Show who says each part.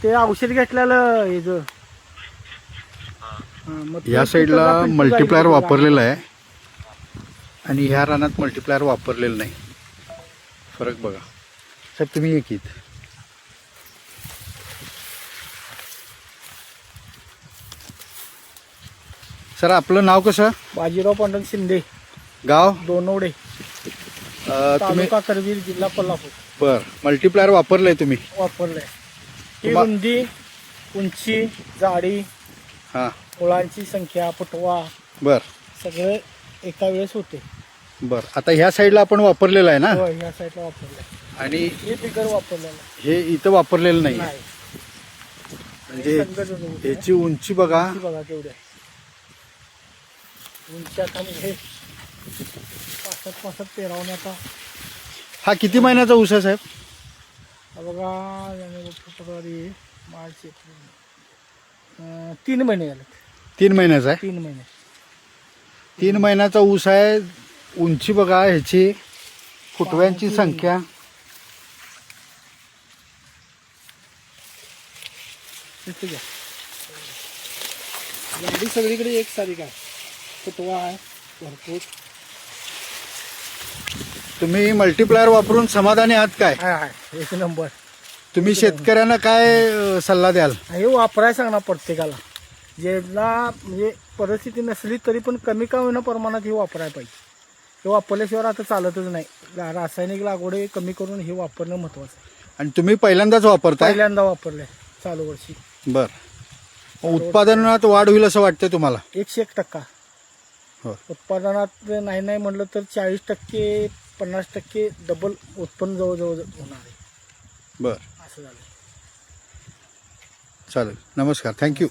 Speaker 1: ते औषध घेतलेलं हे जो
Speaker 2: या साईडला मल्टीप्लायर वापरलेला आहे आणि ह्या रानात मल्टीप्लायर वापरलेलं नाही. फरक बघा साहेब, तुम्ही एक इथं. सर आपलं नाव कसं?
Speaker 1: बाजीराव पांडुरंग शिंदे,
Speaker 2: गाव?
Speaker 1: दोनवडे,
Speaker 2: तुम्ही
Speaker 1: तालुका करवीर, जिल्हा कोल्हापूर.
Speaker 2: बर मल्टीप्लायर वापरलंय तुम्ही?
Speaker 1: वापरलंय. ही रुंदी, उंची, जाडी,
Speaker 2: हां
Speaker 1: मुळांची संख्या, फुटवा
Speaker 2: बर
Speaker 1: सगळे एका वेळेस होते.
Speaker 2: बर आता ह्या साईडला आपण वापरलेलं आहे ना
Speaker 1: होय, ह्या साईडला वापरलंय.
Speaker 2: आणि
Speaker 1: हे बिगर वापरलेलं
Speaker 2: हे इथं वापरलेलं नाही.
Speaker 1: नाही.
Speaker 2: म्हणजे
Speaker 1: संकट होतं.
Speaker 2: याची उंची बघा.
Speaker 1: उंची बघा केवढी आहे. उंची आता म्हणजे 65 पेरावून आता
Speaker 2: हा किती महिन्याचा ऊस आहे साहेब?
Speaker 1: हा बघा जानेवारी, फेब्रुवारी, मार्च, एप्रिल 3 महिने झाले.
Speaker 2: 3 महिन्याचा आहे.
Speaker 1: 3 महिने.
Speaker 2: 3 महिन्याचा ऊस आहे. उंची बघा ह्याची, फुटव्यांची संख्या.
Speaker 1: ठीक आहे. गाडी सगळीकडे एक सारी आहे. फुटवा आहे भरपूर.
Speaker 2: तुम्ही मल्टीप्लायर वापरून समाधानी आहात काय?
Speaker 1: आहे एक नंबर.
Speaker 2: तुम्ही शेतकऱ्यांना काय सल्ला द्याल?
Speaker 1: हे वापरायला सांगणार प्रत्येकाला. ज्याला म्हणजे परिस्थिती नसली तरी पण कमी का होईना प्रमाणात हे वापरायला पाहिजे. हे वापरल्याशिवाय आता चालतच नाही. रासायनिक लागवड कमी करून हे वापरणं महत्वाचं आहे.
Speaker 2: आणि तुम्ही पहिल्यांदाच वापरताय?
Speaker 1: पहिल्यांदा वापरलंय चालू वर्षी.
Speaker 2: बर उत्पादनात वाढ होईल असं वाटतंय तुम्हाला?
Speaker 1: 101%.
Speaker 2: हो.
Speaker 1: उत्पादनात नाही म्हटलं तर 40%, 50% डबल उत्पन्न जवळजवळ होणार आहे.
Speaker 2: बर
Speaker 1: असं झालं.
Speaker 2: चालेल. नमस्कार. थँक्यू.